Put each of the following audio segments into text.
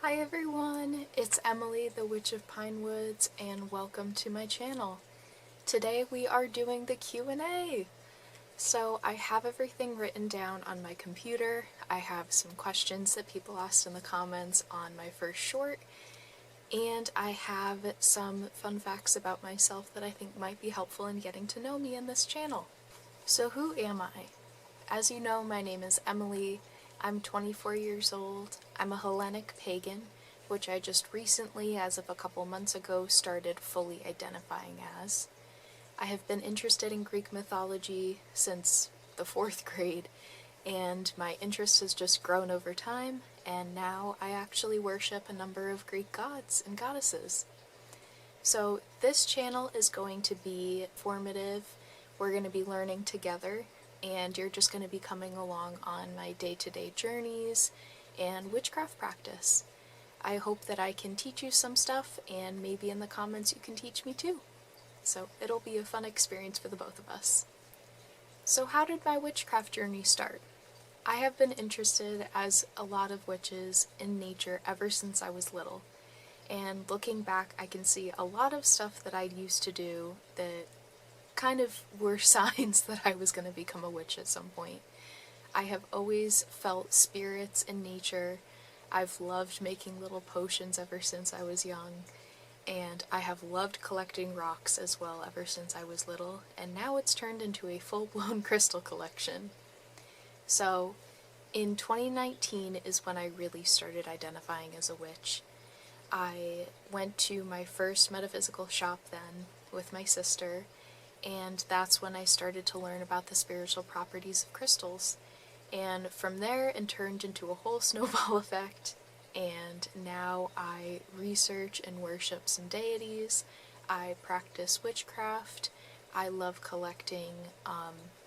Hi everyone, it's Emily, the Witch of Pinewoods, and welcome to my channel. Today we are doing the Q&A. So I have everything written down on my computer. I have some questions that people asked in the comments on my first short, and I have some fun facts about myself that I think might be helpful in getting to know me in this channel. So who am I? As you know, my name is Emily. I'm 24 years old. I'm a Hellenic pagan, which I just recently, as of a couple months ago, started fully identifying as. I have been interested in Greek mythology since the 4th grade, and my interest has just grown over time, and now I actually worship a number of Greek gods and goddesses. So this channel is going to be formative. We're going to be learning together, and you're just going to be coming along on my day-to-day journeys and witchcraft practice. I hope that I can teach you some stuff, and maybe in the comments you can teach me too. So it'll be a fun experience for the both of us. So how did my witchcraft journey start? I have been interested, as a lot of witches, in nature ever since I was little. And looking back, I can see a lot of stuff that I used to do that kind of were signs that I was going to become a witch at some point. I have always felt spirits in nature. I've loved making little potions ever since I was young, and I have loved collecting rocks as well ever since I was little, and now it's turned into a full-blown crystal collection. So, in 2019 is when I really started identifying as a witch. I went to my first metaphysical shop then with my sister, and that's when I started to learn about the spiritual properties of crystals. And from there it turned into a whole snowball effect, and now I research and worship some deities, I practice witchcraft, I love collecting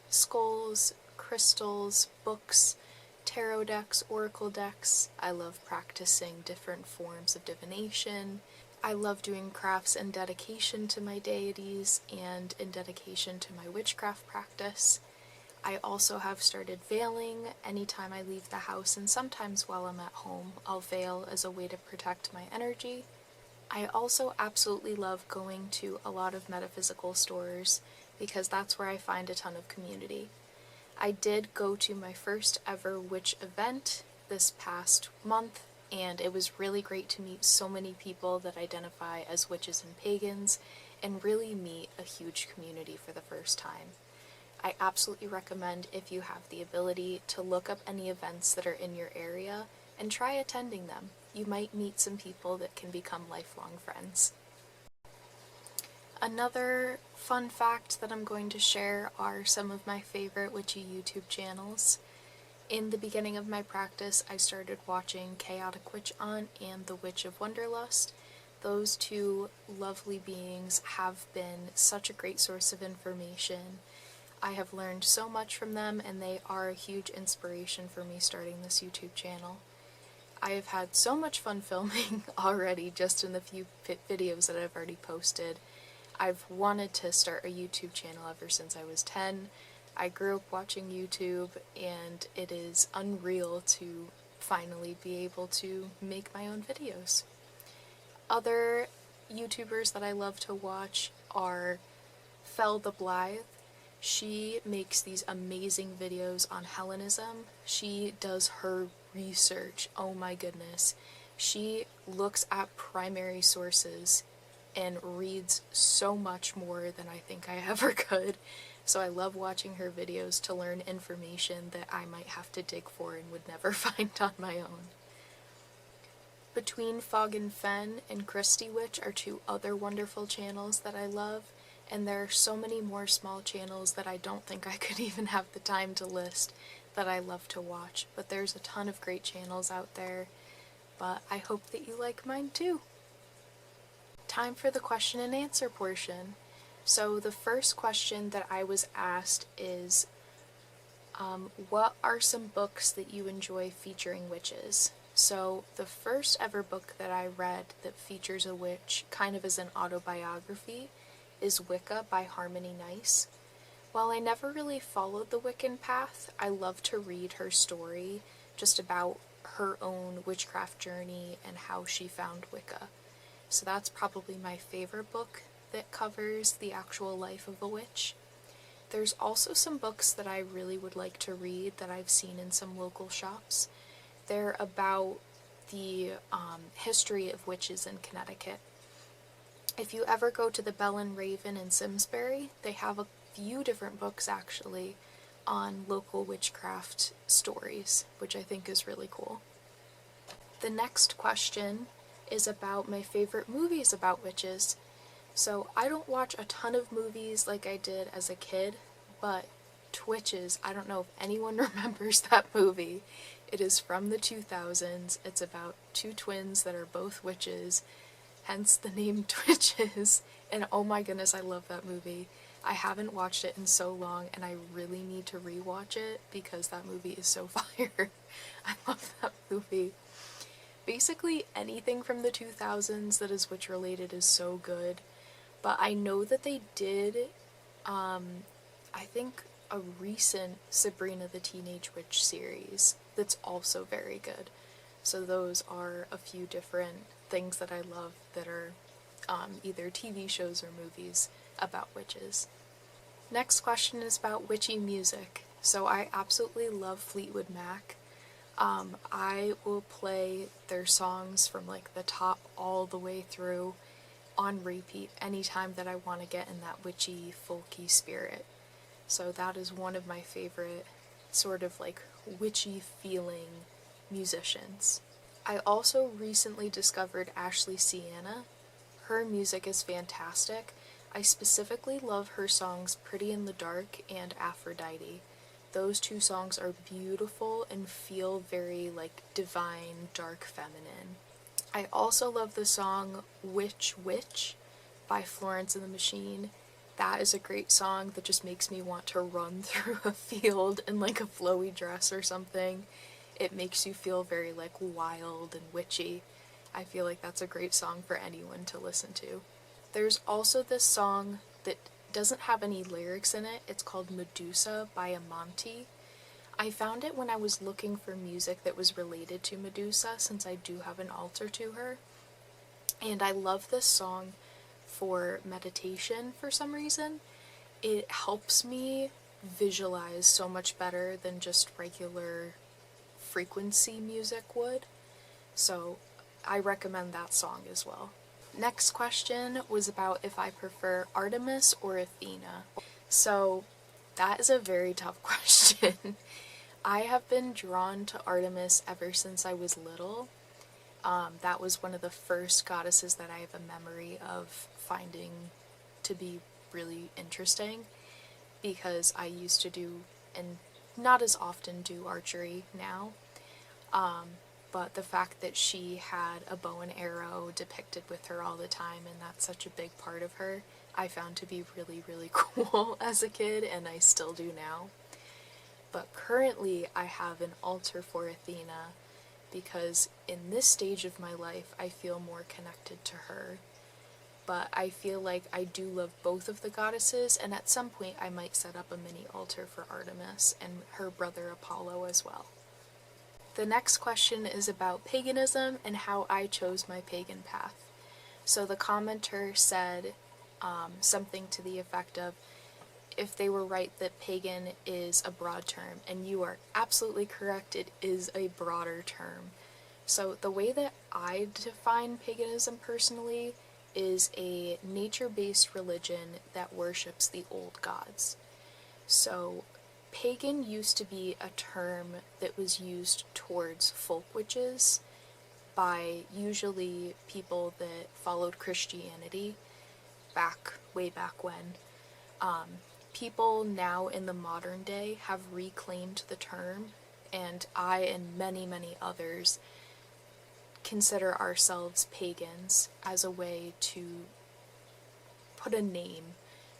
skulls, crystals, books, tarot decks, oracle decks. I love practicing different forms of divination. I love doing crafts in dedication to my deities and in dedication to my witchcraft practice. I also have started veiling anytime I leave the house, and sometimes while I'm at home I'll veil as a way to protect my energy. I also absolutely love going to a lot of metaphysical stores because that's where I find a ton of community. I did go to my first ever witch event this past month, and it was really great to meet so many people that identify as witches and pagans, and really meet a huge community for the first time. I absolutely recommend, if you have the ability, to look up any events that are in your area and try attending them. You might meet some people that can become lifelong friends. Another fun fact that I'm going to share are some of my favorite witchy YouTube channels. In the beginning of my practice, I started watching Chaotic Witch Aunt and The Witch of Wonderlust. Those two lovely beings have been such a great source of information. I have learned so much from them, and they are a huge inspiration for me starting this YouTube channel. I have had so much fun filming already, just in the few videos that I've already posted. I've wanted to start a YouTube channel ever since I was 10. I grew up watching YouTube, and it is unreal to finally be able to make my own videos. Other YouTubers that I love to watch are Fel the Blythe. She makes these amazing videos on Hellenism. She does her research, oh my goodness. She looks at primary sources and reads so much more than I think I ever could. So I love watching her videos to learn information that I might have to dig for and would never find on my own. Between Fog and Fen and Christy Witch are two other wonderful channels that I love, and there are so many more small channels that I don't think I could even have the time to list that I love to watch, but there's a ton of great channels out there, but I hope that you like mine too. Time for the question and answer portion. So the first question that I was asked is, what are some books that you enjoy featuring witches? So the first ever book that I read that features a witch, kind of as an autobiography, is Wicca by Harmony Nice. While I never really followed the Wiccan path, I love to read her story, just about her own witchcraft journey and how she found Wicca. So that's probably my favorite book that covers the actual life of a witch. There's also some books that I really would like to read that I've seen in some local shops. They're about the history of witches in Connecticut. If you ever go to the Bell and Raven in Simsbury, they have a few different books actually on local witchcraft stories, which I think is really cool. The next question is about my favorite movies about witches. So I don't watch a ton of movies like I did as a kid, but Twitches, I don't know if anyone remembers that movie. It is from the 2000s. It's about two twins that are both witches, hence the name Twitches. And oh my goodness, I love that movie. I haven't watched it in so long, and I really need to rewatch it because that movie is so fire. I love that movie. Basically, anything from the 2000s that is witch related is so good. But I know that they did, I think, a recent Sabrina the Teenage Witch series that's also very good. So those are a few different things that I love that are either TV shows or movies about witches. Next question is about witchy music. So I absolutely love Fleetwood Mac. I will play their songs from like the top all the way through on repeat anytime that I want to get in that witchy, folky spirit. So that is one of my favorite sort of like witchy feeling musicians. I also recently discovered Ashley Sienna. Her music is fantastic. I specifically love her songs Pretty in the Dark and Aphrodite. Those two songs are beautiful and feel very like divine, dark feminine. I also love the song Witch Witch by Florence and the Machine. That is a great song that just makes me want to run through a field in like a flowy dress or something. It makes you feel very like wild and witchy. I feel like that's a great song for anyone to listen to. There's also this song that doesn't have any lyrics in it. It's called Medusa by Amonti. I found it when I was looking for music that was related to Medusa, since I do have an altar to her. And I love this song for meditation for some reason. It helps me visualize so much better than just regular frequency music would. So I recommend that song as well. Next question was about if I prefer Artemis or Athena. So that is a very tough question. I have been drawn to Artemis ever since I was little. That was one of the first goddesses that I have a memory of finding to be really interesting, because I used to do, and not as often do, archery now. But the fact that she had a bow and arrow depicted with her all the time, and that's such a big part of her, I found to be really, really cool as a kid, and I still do now. But currently I have an altar for Athena, because in this stage of my life I feel more connected to her. But I feel like I do love both of the goddesses, and at some point I might set up a mini altar for Artemis and her brother Apollo as well. The next question is about paganism and how I chose my pagan path. So the commenter said something to the effect of, if they were right that pagan is a broad term, and you are absolutely correct, it is a broader term. So the way that I define paganism personally is a nature-based religion that worships the old gods. So pagan used to be a term that was used towards folk witches by usually people that followed Christianity way back when. People now in the modern day have reclaimed the term, and I and many, many others consider ourselves pagans as a way to put a name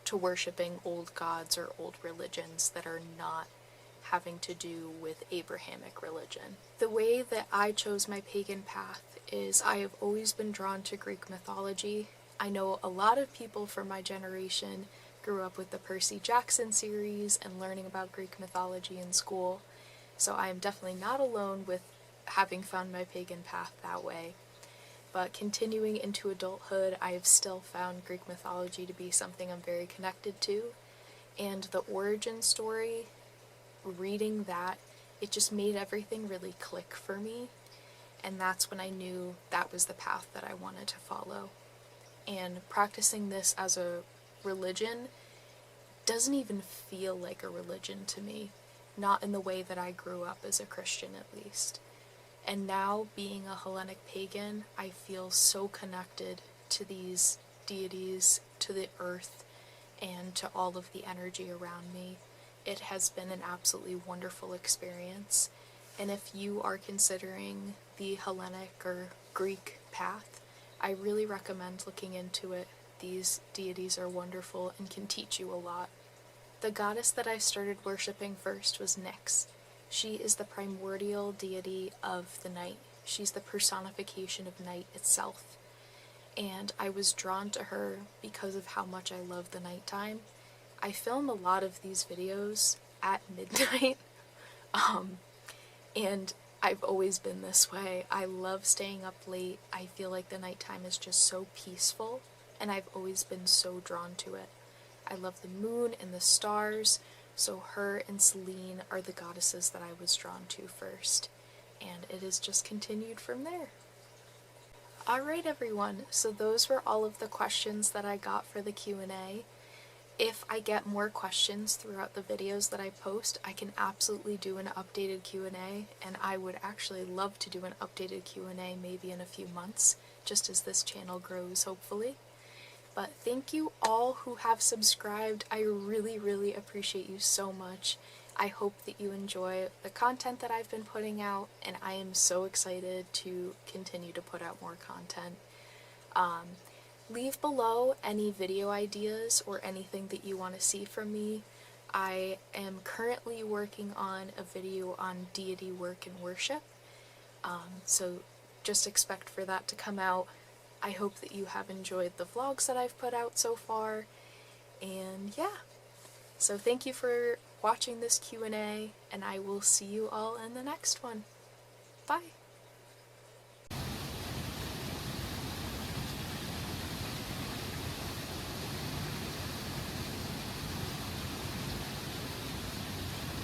to worshipping old gods or old religions that are not having to do with Abrahamic religion. The way that I chose my pagan path is I have always been drawn to Greek mythology. I know a lot of people from my generation grew up with the Percy Jackson series and learning about Greek mythology in school, so I am definitely not alone with having found my pagan path that way. But continuing into adulthood, I have still found Greek mythology to be something I'm very connected to, and the origin story, reading that, it just made everything really click for me, and that's when I knew that was the path that I wanted to follow. And practicing this as a religion doesn't even feel like a religion to me, not in the way that I grew up as a Christian at least. And now, being a Hellenic pagan, I feel so connected to these deities, to the earth, and to all of the energy around me. It has been an absolutely wonderful experience. And if you are considering the Hellenic or Greek path, I really recommend looking into it. These deities are wonderful and can teach you a lot. The goddess that I started worshipping first was Nyx. She is the primordial deity of the night. She's the personification of night itself. And I was drawn to her because of how much I love the nighttime. I film a lot of these videos at midnight, and I've always been this way. I love staying up late. I feel like the nighttime is just so peaceful, and I've always been so drawn to it. I love the moon and the stars, so her and Selene are the goddesses that I was drawn to first, and it has just continued from there. Alright everyone, so those were all of the questions that I got for the Q&A. If I get more questions throughout the videos that I post, I can absolutely do an updated Q&A, and I would actually love to do an updated Q&A maybe in a few months, just as this channel grows, hopefully. But thank you all who have subscribed. I really, really appreciate you so much. I hope that you enjoy the content that I've been putting out, and I am so excited to continue to put out more content. Leave below any video ideas or anything that you want to see from me. I am currently working on a video on deity work and worship, so just expect for that to come out. I hope that you have enjoyed the vlogs that I've put out so far, and yeah. So thank you for watching this Q&A, and I will see you all in the next one. Bye!